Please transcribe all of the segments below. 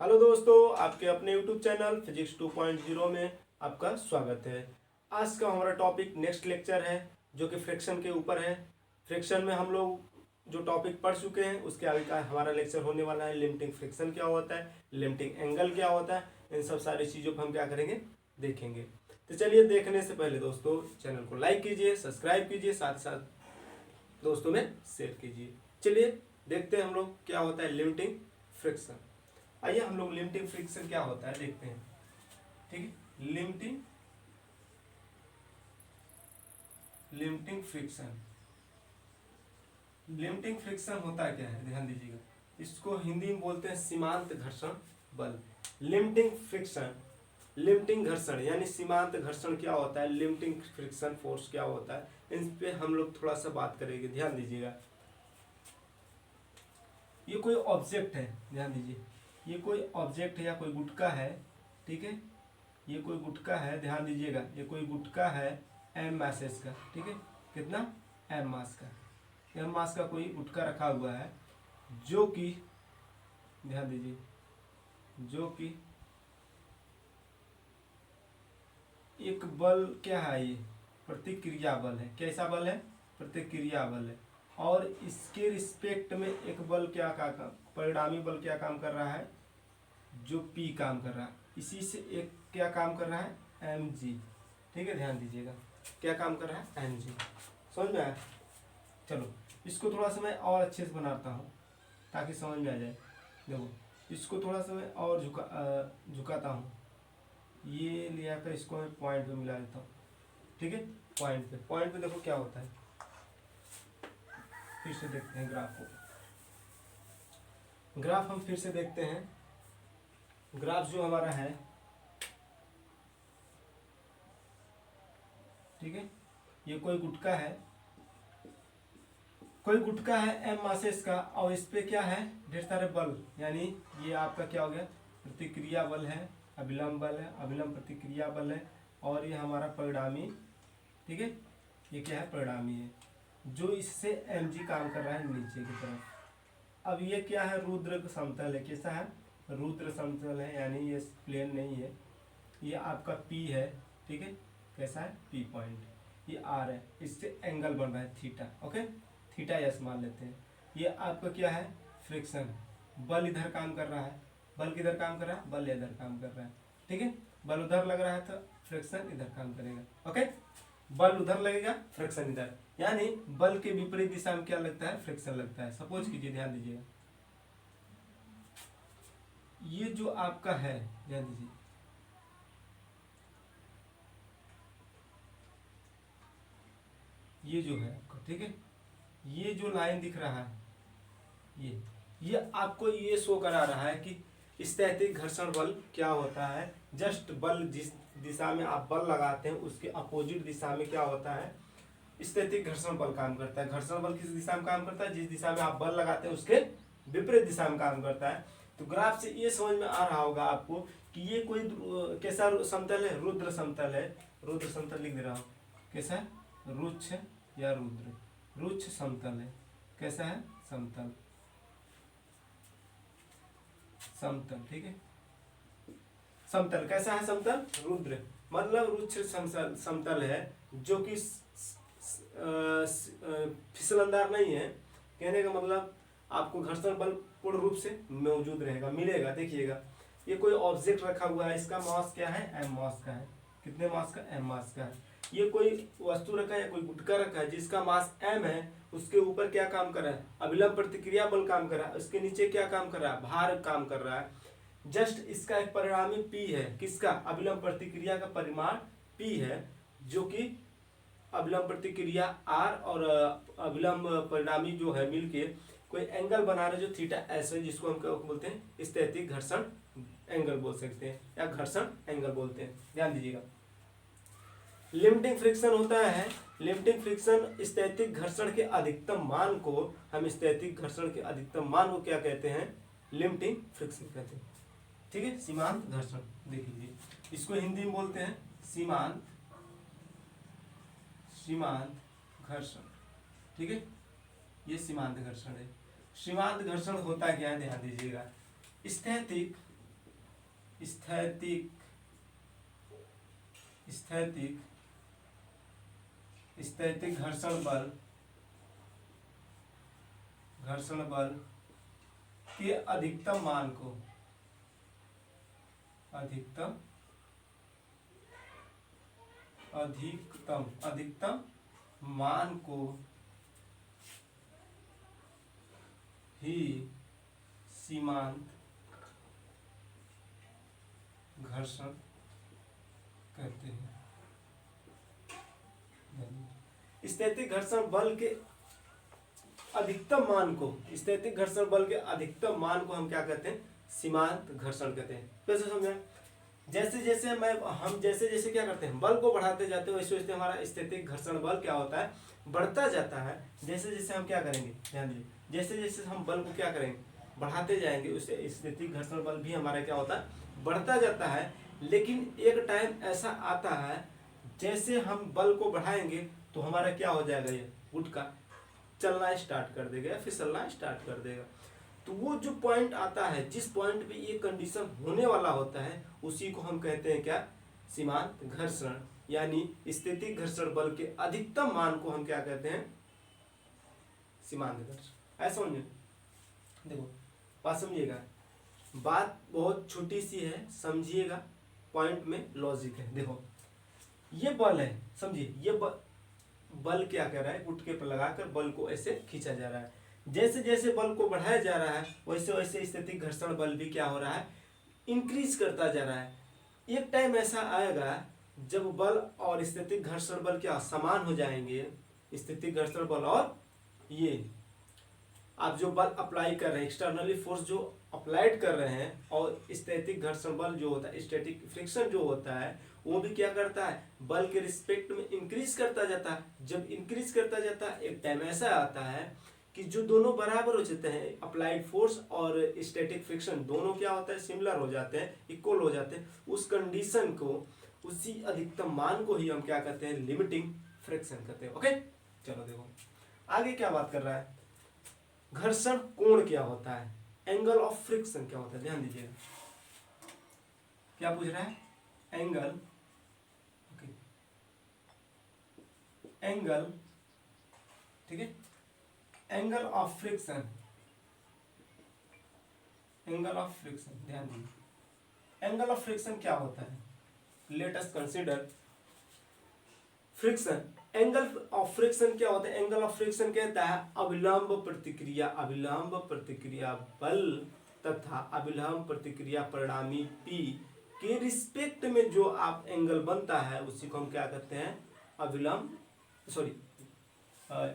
Hello दोस्तों, आपके अपने YouTube चैनल फिजिक्स 2.0 में आपका स्वागत है। आज का हमारा टॉपिक नेक्स्ट लेक्चर है जो कि फ्रिक्शन के ऊपर है। फ्रिक्शन में हम लोग जो टॉपिक पढ़ चुके हैं उसके आगे का हमारा लेक्चर होने वाला है। लिमिटिंग फ्रिक्शन क्या होता है, लिमिटिंग एंगल क्या होता है, इन सब सारी चीज़ों पर हम क्या करेंगे, देखेंगे। तो चलिए, देखने से पहले दोस्तों चैनल को लाइक कीजिए, सब्सक्राइब कीजिए, साथ साथ दोस्तों में शेयर कीजिए। चलिए देखते हैं हम लोग क्या होता है लिमिटिंग फ्रिक्शन। आइए हम लोग लिमिटिंग फ्रिक्शन क्या होता है देखते हैं। ठीक है, लिमिटिंग फ्रिक्शन लिमिटिंग फ्रिक्शन होता है क्या है, ध्यान दीजिएगा। इसको हिंदी में बोलते हैं सीमांत घर्षण बल। लिमिटिंग फ्रिक्शन, लिमिटिंग घर्षण यानी सीमांत घर्षण क्या होता है, लिमिटिंग फ्रिक्शन फोर्स क्या होता है, इन पे हम लोग थोड़ा सा बात करेंगे। ध्यान दीजिएगा, ये कोई ऑब्जेक्ट है, ध्यान दीजिए, ये कोई ऑब्जेक्ट है या कोई गुटका है। ठीक है, ये कोई गुटका है, ध्यान दीजिएगा, ये कोई गुटका है एम मासेस का। ठीक है, कितना, एम मास का, एम मास का कोई गुटका रखा हुआ है जो कि, ध्यान दीजिए, जो कि एक बल क्या है, ये प्रतिक्रिया बल है। कैसा बल है, प्रतिक्रिया बल है। और इसके रिस्पेक्ट में एक बल क्या का परिणामी बल क्या काम कर रहा है, जो पी काम कर रहा है। इसी से एक क्या काम कर रहा है, एम जी। ठीक है, ध्यान दीजिएगा, क्या काम कर रहा है, एम जी। समझ में आया। चलो इसको थोड़ा सा मैं और अच्छे से बनाता हूँ ताकि समझ में आ जाए। देखो, इसको थोड़ा सा मैं और झुकाता हूँ। ये लिया कर इसको मैं पॉइंट पे मिला देता हूँ। ठीक है, पॉइंट पे देखो क्या होता है। फिर से देखते हैं ग्राफ को। ग्राफ हम फिर से देखते हैं। ग्राफ जो हमारा है, ठीक है, ये कोई गुटका है, कोई गुटका है एम मासेस का, और इस पे क्या है, ढेर सारे बल। यानी ये आपका क्या हो गया, प्रतिक्रिया बल है, अभिलंब बल है, अभिलंब प्रतिक्रिया बल है, और ये हमारा परिणामी। ठीक है, ये क्या है, परिणामी है, जो इससे एम जी काम कर रहा है नीचे की तरफ। अब ये क्या है, रुद्र समतल है। कैसा है, रुद्र समतल है, यानी ये प्लेन नहीं है। ये आपका पी है। ठीक है, कैसा है, पी पॉइंट, ये आर है, इससे एंगल बन रहा है थीटा। ओके, थीटा यस मान लेते हैं। ये आपका क्या है, फ्रिक्शन, बल इधर काम कर रहा है, बल किधर काम कर रहा है, बल इधर काम कर रहा है। ठीक है, बल उधर लग रहा है तो फ्रिक्शन इधर काम करेगा। ओके, बल उधर लगेगा, फ्रिक्शन इधर, यानी बल के विपरीत दिशा में क्या लगता है, फ्रिक्शन लगता है। सपोज कीजिए, ध्यान दीजिएगा, ये जो आपका है, ध्यान दीजिए, ये जो है आपका, ठीक है, ये जो लाइन दिख रहा है, ये आपको ये शो करा रहा है कि स्थैतिक घर्षण बल क्या होता है। जस्ट बल जिस दिशा में आप बल लगाते हैं उसके अपोजिट दिशा में क्या होता है, स्थैतिक घर्षण बल काम करता है। घर्षण बल किस दिशा में काम करता है, जिस दिशा में आप बल लगाते हैं उसके विपरीत दिशा में काम करता है। तो ग्राफ से ये समझ में आ रहा होगा आपको कि ये कोई कैसा समतल है, रुद्र समतल है। रुद्र समतल लिख दे रहा हूँ, कैसा है, रुच्छ या रुद्र, रुच्छ समतल है। कैसा है, समतल, समतल। ठीक है, समतल कैसा है, समतल, रुद्र मतलब रुच्छ समतल है, जो कि फिसलनदार नहीं है। कहने का मतलब आपको घर्षण बल पूर्ण रूप से मौजूद रहेगा, मिलेगा। देखिएगा, ये कोई ऑब्जेक्ट रखा हुआ है, इसका मास क्या है, एम मास का है। कितने मास का, एम मास का है। ये कोई वस्तु रखा है, कोई गुटका रखा है जिसका मास एम है, उसके ऊपर क्या काम कर रहा है, अभिलंब प्रतिक्रिया बल काम कर रहा है। उसके नीचे क्या काम कर रहा है, भार काम कर रहा है। जस्ट इसका एक परिणामी पी है, किसका, अभिलंब प्रतिक्रिया का परिमाण पी है, जो कि अभिलंब प्रतिक्रिया आर और अभिलंब परिणामी जो है मिलके कोई एंगल बना रहे जो थीटा एस है, जिसको हम क्या बोलते हैं, स्थैतिक घर्षण एंगल बोल सकते हैं या घर्षण एंगल बोलते हैं। ध्यान दीजिएगा, लिमिटिंग फ्रिक्शन होता है, लिमिटिंग फ्रिक्शन स्थैतिक घर्षण के अधिकतम मान को, हम स्थैतिक घर्षण के अधिकतम मान को क्या कहते हैं, लिमिटिंग फ्रिक्शन कहते हैं। ठीक है, सीमांत घर्षण। देख लीजिए, इसको हिंदी में बोलते हैं सीमांत घर्षण। ठीक है, ये सीमांत घर्षण है। सीमांत घर्षण होता क्या है, ध्यान दीजिएगा, स्थैतिक स्थैतिक स्थैतिक स्थैतिक घर्षण बल के अधिकतम मान को अधिकतम मान को ही सीमांत घर्षण कहते हैं। स्थैतिक घर्षण बल के अधिकतम मान को हम क्या कहते हैं? सीमांत घर्षण कहते हैं। कैसे समझा? जैसे जैसे हम क्या करते हैं, बल को बढ़ाते जाते हैं, वैसे वैसे हमारा स्थैतिक घर्षण बल क्या होता है? बढ़ता जाता है। जैसे जैसे हम क्या करेंगे, ध्यान दीजिए, जैसे जैसे हम बल को क्या करेंगे, बढ़ाते जाएंगे, उससे स्थैतिक घर्षण बल भी हमारा क्या होता है? बढ़ता जाता है। लेकिन एक टाइम ऐसा आता है, जैसे हम बल को बढ़ाएंगे तो हमारा क्या हो जाएगा, ये गुटका चलना स्टार्ट कर देगा, फिसलना स्टार्ट कर देगा। तो वो जो पॉइंट आता है, जिस पॉइंट पे ये कंडीशन होने वाला होता है, उसी को हम कहते हैं क्या? सीमांत घर्षण। यानी स्थैतिक घर्षण बल के अधिकतम मान को हम क्या कहते हैं? सीमांत घर्षण। ऐसा समझिए, देखो बात समझिएगा, बात बहुत छोटी सी है, समझिएगा, पॉइंट में लॉजिक है। देखो ये बल है, समझिए, ये बल क्या कर रहा है? गुटके पर लगाकर बल को ऐसे खींचा जा रहा है। जैसे जैसे बल को बढ़ाया जा रहा है, वैसे वैसे स्थैतिक घर्षण बल भी क्या हो रहा है? इंक्रीज करता जा रहा है। एक टाइम ऐसा आएगा जब बल और स्थैतिक घर्षण बल क्या समान हो जाएंगे। स्थैतिक घर्षण बल और ये आप जो बल अप्लाई कर रहे हैं, एक्सटर्नली फोर्स जो अप्लाइड कर रहे हैं, और स्थैतिक घर्षण बल जो होता है, स्टैटिक फ्रिक्शन जो होता है, वो भी क्या करता है? बल के रिस्पेक्ट में इंक्रीज करता जाता है। जब इंक्रीज करता जाता है, एक टाइम ऐसा आता है कि जो दोनों बराबर हो जाते हैं, अप्लाइड फोर्स और स्टैटिक फ्रिक्शन दोनों क्या होता है? सिमिलर हो जाते हैं, इक्वल हो जाते हैं। उस कंडीशन को, उसी अधिकतम मान को ही हम क्या कहते हैं? लिमिटिंग फ्रिक्शन कहते हैं। ओके, चलो देखो आगे क्या बात कर रहा है। घर्षण कोण क्या होता है? एंगल ऑफ फ्रिक्शन क्या होता है? ध्यान दीजिएगा, क्या पूछ रहा है? एंगल, एंगल, ठीक है, angle of friction, angle of friction, ध्यान दीजिए, एंगल ऑफ फ्रिक्शन क्या होता है? Let us consider friction. Angle of friction क्या होता है? एंगल ऑफ फ्रिक्शन कहता है अविलंब प्रतिक्रिया बल तथा अविलंब प्रतिक्रिया परिणामी P के रिस्पेक्ट में जो आप एंगल बनता है, उसी को हम क्या कहते हैं?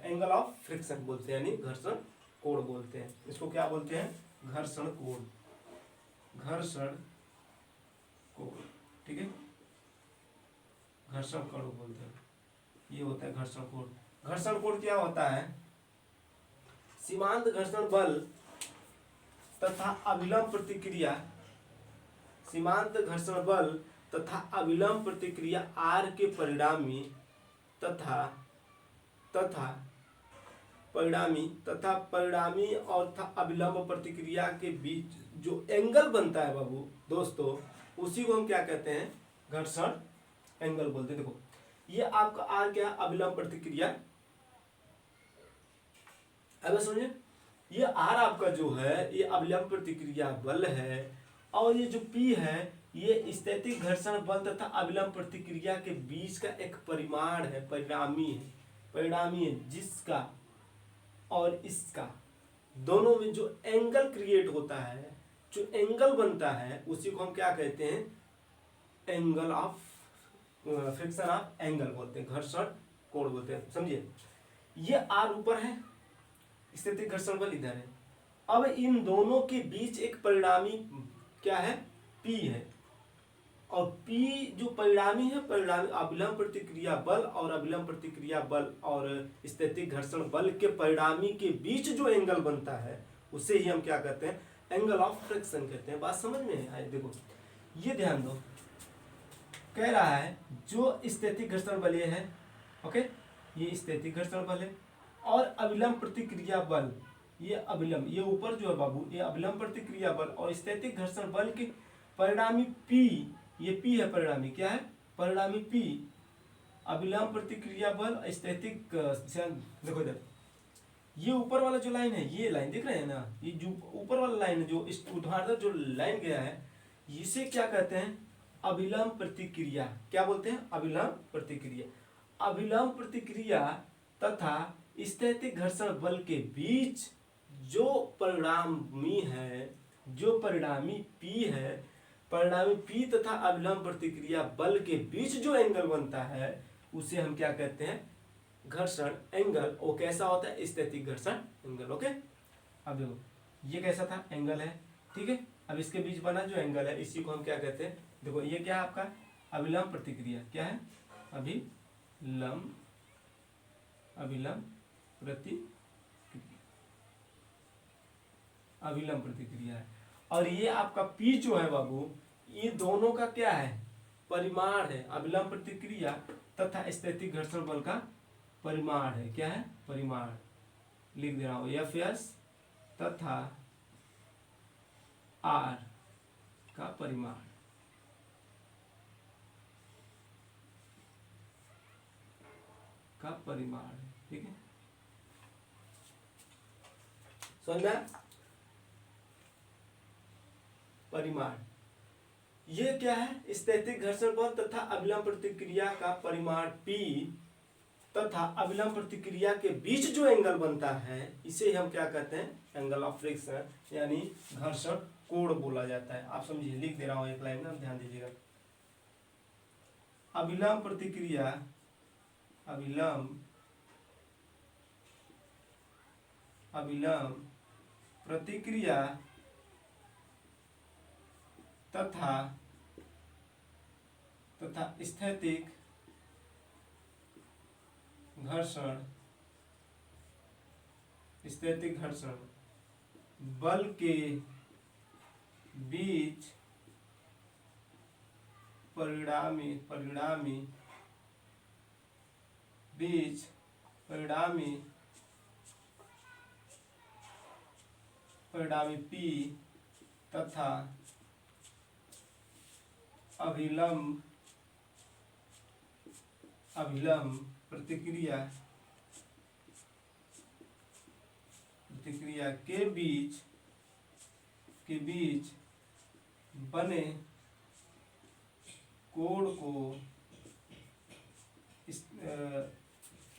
एंगल ऑफ फ्रिक्शन बोलते हैं, यानी घर्षण कोण बोलते हैं। इसको क्या बोलते हैं? घर्षण कोण, ठीक है, घर्षण कोण बोलते हैं। ये होता है घर्षण कोण। घर्षण कोण क्या होता है? सीमांत घर्षण बल तथा अविलंब प्रतिक्रिया, सीमांत घर्षण बल तथा अविलंब प्रतिक्रिया R के परिणामी तथा परिणामी और अविलंब प्रतिक्रिया के बीच जो एंगल बनता है बाबू दोस्तों, उसी को हम क्या कहते हैं? घर्षण एंगल बोलते हैं। देखो ये आपका आर क्या? अविलंब प्रतिक्रिया। अब समझे, ये आर आपका जो है, ये अविलंब प्रतिक्रिया बल है, और ये जो पी है, ये स्थैतिक घर्षण बल तथा अविलंब प्रतिक्रिया के बीच का एक परिमाण है, परिणामी है, जिसका और इसका दोनों में जो एंगल क्रिएट होता है, जो एंगल बनता है, उसी को हम क्या कहते हैं? Angle of friction of angle बोलते हैं, घर्षण कोण बोलते हैं। समझिए, ये आर ऊपर है, स्थैतिक घर्षण बल इधर है। अब इन दोनों के बीच एक परिणामी क्या है? पी है, और P जो परिणामी है, परिणामी अविलंब प्रतिक्रिया बल और अविलंब प्रतिक्रिया बल और स्थैतिक घर्षण बल के परिणामी के बीच जो एंगल बनता है, उसे ही हम क्या कहते हैं? एंगल ऑफ फ्रिक्शन कहते हैं। बात समझ में आए? देखो ये ध्यान दो, कह रहा है जो स्थैतिक घर्षण बल ये है, ओके, ये स्थैतिक घर्षण बल है, और अविलंब प्रतिक्रिया बल, ये अविलंब, ये ऊपर जो है बाबू, ये अविलंब प्रतिक्रिया बल और स्थैतिक घर्षण बल के परिणामी P, ये P है परिणामी, क्या है परिणामी P, अभिलंब प्रतिक्रिया बल स्थैतिक, देखो इधर ये ऊपर वाला जो लाइन है, ये लाइन देख रहे हैं ना, ये जो ऊपर वाला लाइन है, जो इस ऊर्ध्वाधर जो लाइन गया है, इसे क्या कहते हैं अभिलंब प्रतिक्रिया। क्या बोलते हैं अभिलंब प्रतिक्रिया। अभिलंब प्रतिक्रिया तथा स्थैतिक घर्षण बल के बीच जो परिणामी है, जो परिणामी P है, परिणामी P तथा अभिलंब प्रतिक्रिया बल के बीच जो एंगल बनता है उसे हम क्या कहते हैं घर्षण एंगल। वो कैसा होता है स्थैतिक घर्षण एंगल। ओके, अब देखो ये कैसा था एंगल है, ठीक है, अब इसके बीच बना जो एंगल है इसी को हम क्या कहते हैं, देखो ये क्या है आपका अभिलंब प्रतिक्रिया, क्या है अभिलंब, अभिलंब प्रतिक्रिया, अभिलंब प्रतिक्रिया है। और ये आपका P जो है बाबू, ये दोनों का क्या है परिमाण है, अभिलंब प्रतिक्रिया तथा स्थैतिक घर्षण बल का परिमाण है, क्या है परिमाण, लिख दे रहा हूं Fs तथा R का परिमाण, का परिमाण है, ठीक है, समझ में परिमाण। ये क्या है स्थैतिक घर्षण बल तथा अभिलंब प्रतिक्रिया का परिमाण P तथा अभिलंब प्रतिक्रिया के बीच जो एंगल बनता है इसे हम क्या कहते हैं एंगल ऑफ फ्रिक्शन, यानी घर्षण कोण बोला जाता है। आप समझिए, लिख दे रहा हूं एक लाइन में, ध्यान दीजिएगा। अभिलंब प्रतिक्रिया, अभिलंब, अभिलंब प्रतिक्रिया तथा स्थैतिक घर्षण, स्थैतिक घर्षण बल के बीच परिणामी, परिणामी बीच परिणामी, परिणामी P तथा अभिलंब, अभिलंब प्रतिक्रिया, प्रतिक्रिया के बीच, के बीच बने कोण को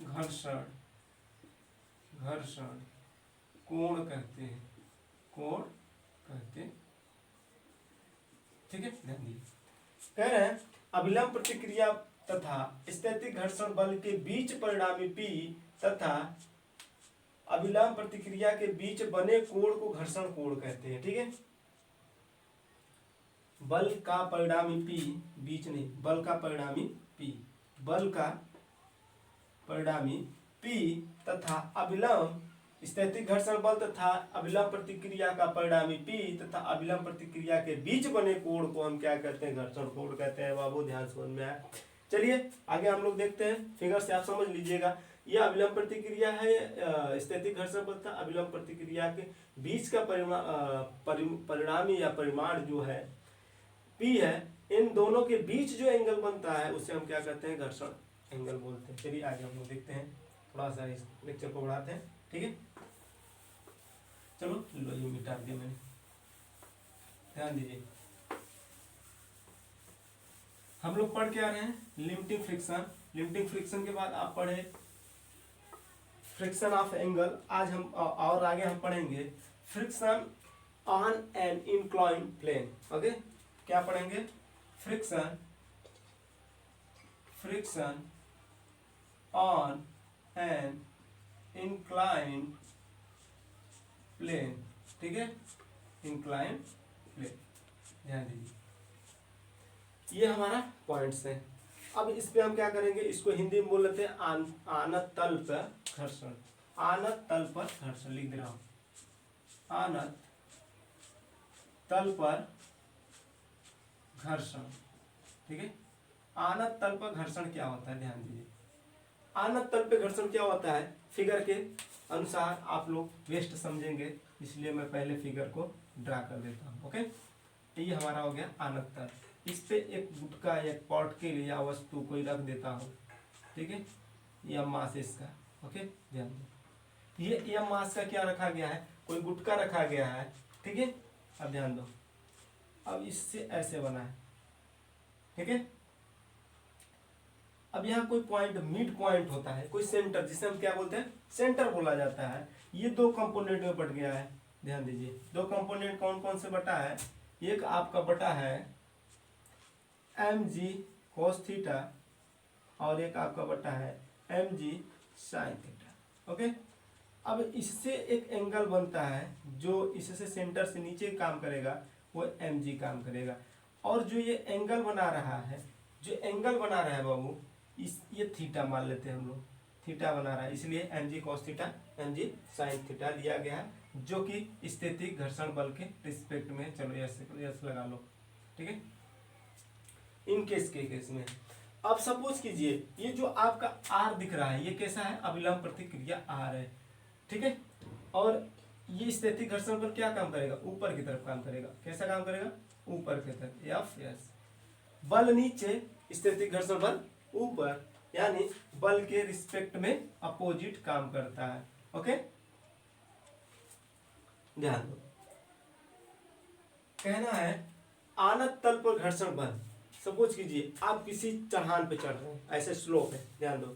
घर्षण, घर्षण कोण कहते हैं, कोण कहते हैं, ठीक है, ध्यान दीजिए। कह रहे हैं अभिलंब प्रतिक्रिया तथा स्थैतिक घर्षण बल के बीच परिणामी P तथा अभिलंब प्रतिक्रिया के बीच बने कोण को घर्षण कोण कहते हैं, ठीक है। बल का परिणामी P, बीच नहीं, बल का परिणामी P, बल का परिणामी P तथा अभिलंब स्थैतिक घर्षण बल तथा अभिलंब प्रतिक्रिया का परिणामी P तथा अभिलंब प्रतिक्रिया के बीच बने कोण को हम क्या कहते हैं घर्षण कोण कहते हैं। बाबू ध्यान समझ में आया। चलिए आगे हम लोग देखते हैं, फिगर से आप समझ लीजिएगा। यह अभिलंब प्रतिक्रिया है, स्थैतिक घर्षण बल तथा अभिलंब प्रतिक्रिया के बीच का परिणामी या परिमाण जो है P है, इन दोनों के बीच जो एंगल बनता है उसे हम क्या कहते हैं घर्षण एंगल बोलते हैं। चलिए आगे हम लोग देखते हैं, थोड़ा सा इस लेक्चर को बढ़ाते हैं, ठीक है। चलो लो ये मिटा दिया मैंने, ध्यान दीजिए। हम लोग पढ़ के आ रहे हैं लिमिटिंग फ्रिक्शन। लिमिटिंग फ्रिक्शन के बाद आप पढ़े फ्रिक्शन ऑफ एंगल। आज हम और आगे हम पढ़ेंगे friction on an incline plane. Okay, क्या पढ़ेंगे friction, friction on an incline plane, ठीक है, इंक्लाइन प्लेन, ध्यान दीजिए। ये हमारा पॉइंट्स है। अब इस पे हम क्या करेंगे, इसको हिंदी में बोल लेते हैं आनत तल पर घर्षण। आनत तल पर घर्षण लिख दे रहा हूं, आनत तल पर घर्षण, ठीक है। आनत तल पर घर्षण क्या होता है, ध्यान दीजिए। आनत तल पे घर्षण क्या होता है, फिगर के अनुसार आप लोग बेस्ट समझेंगे, इसलिए मैं पहले फिगर को ड्रा कर देता हूं। ओके, ये हमारा हो गया आनत तल। इस पे एक गुटका एक पॉट के लिए या वस्तु कोई रख देता हूँ, ठीक है, यह मास इसका, ओके, ध्यान दो, ये यह मास का क्या रखा गया है, कोई गुटका रखा गया है, ठीक है। अब ध्यान दो, अब इससे ऐसे बना है, ठीक है। अब यहाँ कोई पॉइंट मिड पॉइंट होता है, कोई सेंटर, जिसे हम क्या बोलते हैं, सेंटर बोला जाता है। ये दो कंपोनेंट में बट गया है, ध्यान दीजिए, दो कंपोनेंट कौन कौन से बटा है, एक आपका बटा है mg cos थीटा और एक आपका बटा है mg sin थीटा, ओके। अब इससे एक एंगल बनता है जो इससे सेंटर से नीचे काम करेगा, वो mg काम करेगा। और जो ये एंगल बना रहा है, जो एंगल बना रहा है बाबू, इस ये थीटा मान लेते हैं हम लोग, थीटा बना रहा है, इसलिए mg cos theta mg sin theta लिया गया है, जो कि स्थैतिक घर्षण बल के रिस्पेक्ट में, चलो यस लगा लो, ठीक है, इन केस के केस में। अब सपोज कीजिए ये जो आपका आर दिख रहा है, ये कैसा है, अभिलंब प्रतिक्रिया आर है, ठीक है। और ये स्थैतिक घर्षण बल क्या काम करेगा, ऊपर की तरफ काम करेगा, कैसा काम करेगा, ऊपर की तरफ, एफ एस। बल नीचे, स्थैतिक घर्षण बल ऊपर, यानी बल के रिस्पेक्ट में अपोजिट काम करता है, ओके। ध्यान दो, कहना है आनत तल पर घर्षण बल। सपोज कीजिए आप किसी चढ़ान पे चढ़ रहे हैं, ऐसे स्लोप है, ध्यान दो,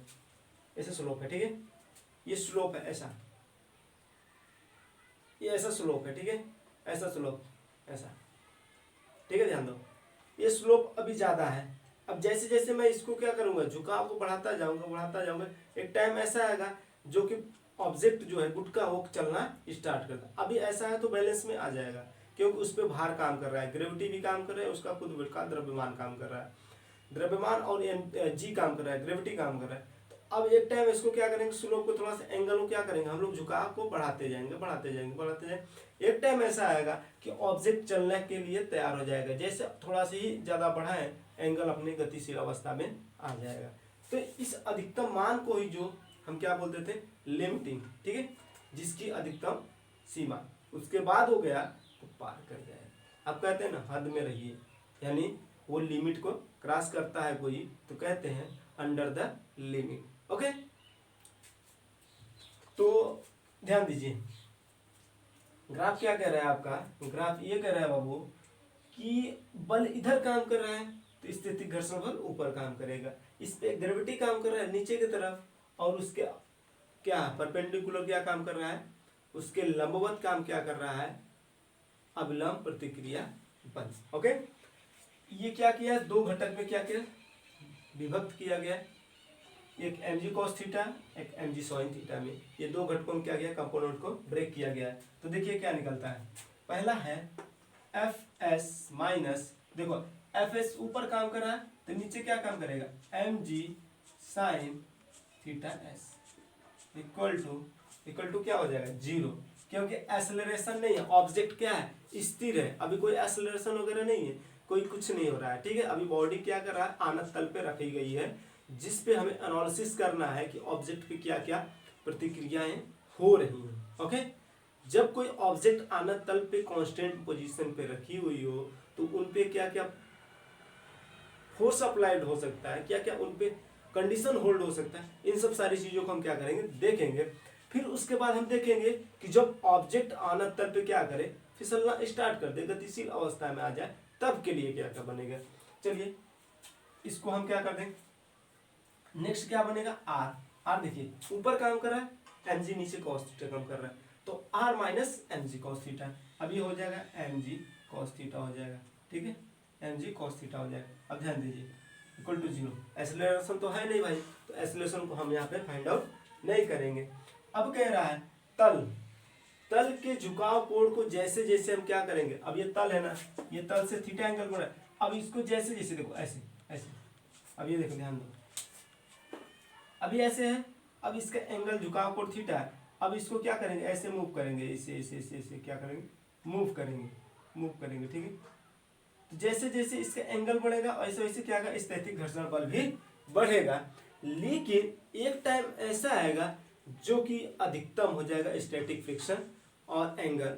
ऐसे स्लोप है, ठीक है, ये स्लोप है ऐसा, ये ऐसा स्लोप है, ठीक है, ऐसा स्लोप, ऐसा, ठीक है, ध्यान दो, ये स्लोप अभी ज्यादा है। अब जैसे जैसे मैं इसको क्या करूंगा, झुकाव को बढ़ाता जाऊंगा, एक टाइम ऐसा आएगा जो कि ऑब्जेक्ट जो है गुटका वो चलना स्टार्ट करता। अभी ऐसा है तो बैलेंस में आ जाएगा, क्योंकि उस पर भार काम कर रहा है, ग्रेविटी भी काम कर रहा है, उसका खुद का द्रव्यमान काम कर रहा है, द्रव्यमान और जी काम कर रहा है, ग्रेविटी काम कर रहा है। तो अब एक टाइम इसको क्या करेंगे, स्लोप को थोड़ा सा एंगल को क्या करेंगे हम लोग, झुकाव को बढ़ाते जाएंगे। एक टाइम ऐसा आएगा कि ऑब्जेक्ट चलने के लिए तैयार हो जाएगा, जैसे थोड़ा सा ही ज्यादा बढ़ाएं, एंगल अपनी गतिशील अवस्था में आ जाएगा। तो इस अधिकतम मान को ही जो हम क्या बोलते थे, लिमिटिंग, ठीक है, जिसकी अधिकतम सीमा, उसके बाद हो गया तो पार कर जाएगा। अब कहते हैं ना हद में रहिए, यानी वो लिमिट को क्रॉस करता है कोई तो कहते हैं अंडर द लिमिट, ओके। तो ध्यान दीजिए, ग्राफ क्या कह रहा है आपका, ग्राफ ये कह रहा है बाबू कि बल इधर काम कर रहा है तो स्थैतिक घर्षण बल ऊपर काम करेगा, इस पे ग्रेविटी काम कर रहा है नीचे की तरफ, और उसके क्या परपेंडिकुलर क्या काम कर रहा है, उसके लंबवत काम क्या कर रहा है, अभिलंब प्रतिक्रिया बल, ओके। ये क्या किया, दो घटक में क्या किया, विभक्त किया गया, एक mg cos थीटा, एक mg sin थीटा में, ये दो घटकों में क्या किया, कंपोनेंट को ब्रेक किया गया है। तो देखिए क्या निकलता है, पहला है fs माइनस, देखो fs ऊपर काम कर रहा है तो नीचे क्या काम करेगा, mg sin theta s equal to क्या हो जाएगा, जीरो, क्योंकि एक्सेलरेशन नहीं है, ऑब्जेक्ट क्या है, स्थिर है, अभी कोई एक्सेलरेशन वगैरह नहीं है, कोई कुछ नहीं हो रहा है, ठीक है। अभी बॉडी क्या कर रहा है, आनत तल पे रखी गई है, जिस पे हमें एनालिसिस करना है कि ऑब्जेक्ट पे क्या क्या प्रतिक्रियाएं हो रही हैं, ओके। जब कोई ऑब्जेक्ट आनत तल पे कांस्टेंट पोजीशन पे रखी हुई हो तो उन पे क्या क्या फोर्स अप्लाइड हो सकता है, क्या क्या उन पे कंडीशन होल्ड हो सकता है, इन सब सारी चीजों को हम क्या करेंगे, देखेंगे। फिर उसके बाद हम देखेंगे कि जब ऑब्जेक्ट आनत तल पे क्या करे, फिसलना स्टार्ट कर दे, गतिशील अवस्था में आ जाए, तब के लिए क्या क्या बनेगा। चलिए इसको हम क्या कर दें, नेक्स्ट क्या बनेगा, आर देखिए ऊपर काम कर रहा है, mg नीचे cos थीटा काम कर रहा है, तो r minus mg cos theta, अब ये हो जाएगा mg cos थीटा हो जाएगा, ठीक है, mg cos थीटा हो जाएगा। अब ध्यान दीजिए इक्वल टू जीरो, एक्सेलरेशन तो है नहीं भाई, तो एक्सेलरेशन को हम यहाँ पे फाइंड आउट नहीं करेंगे। अब कह रहा है तल के झुकाव कोण को जैसे जैसे हम क्या करेंगे, अब ये तल है ना, ये तल से थीटा एंगल बना है, अब इसको जैसे जैसे देखो ऐसे ऐसे, अब ये देखो ध्यान दो, अभी ऐसे है, अब इसका एंगल झुकाव कोण थीटा है, अब इसको क्या करेंगे, ऐसे मूव करेंगे, ऐसे ऐसे ऐसे ऐसे क्या करेंगे, मूव करेंगे, ठीक है। तो जैसे जैसे इसका एंगल बढ़ेगा वैसे वैसे क्या होगा, स्थैतिक घर्षण बल भी बढ़ेगा, लेकिन एक टाइम ऐसा आएगा जो कि अधिकतम हो जाएगा स्टैटिक फ्रिक्शन और एंगल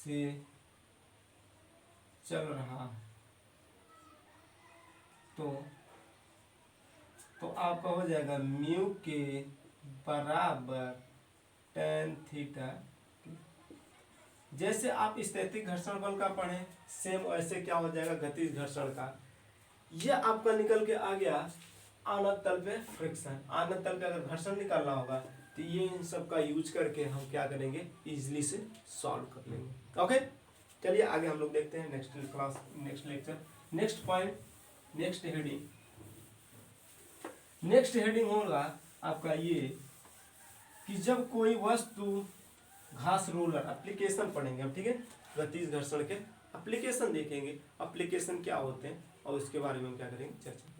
से चल रहा है तो आपका हो जाएगा म्यू के बराबर tan थीटा। जैसे आप स्थैतिक घर्षण बल का पढ़े सेम वैसे क्या हो जाएगा गतिज घर्षण का। यह आपका निकल के आ गया आनत तल पे फ्रिक्शन। आनत तल पे अगर घर्षण निकालना होगा तो ये इन सब का यूज करके हम क्या करेंगे इजीली से सॉल्व कर लेंगे। ओके चलिए आगे हम लोग देखते हैं next class next lecture. Next point next heading होगा आपका ये कि जब कोई वस्तु घास रोलर एप्लीकेशन पढ़ेंगे हम, ठीक है। गतिज घर्षण के एप्लीकेशन देखेंगे, एप्लीकेशन क्या होते हैं और उसके बारे में हम क्या करेंगे चर्चा।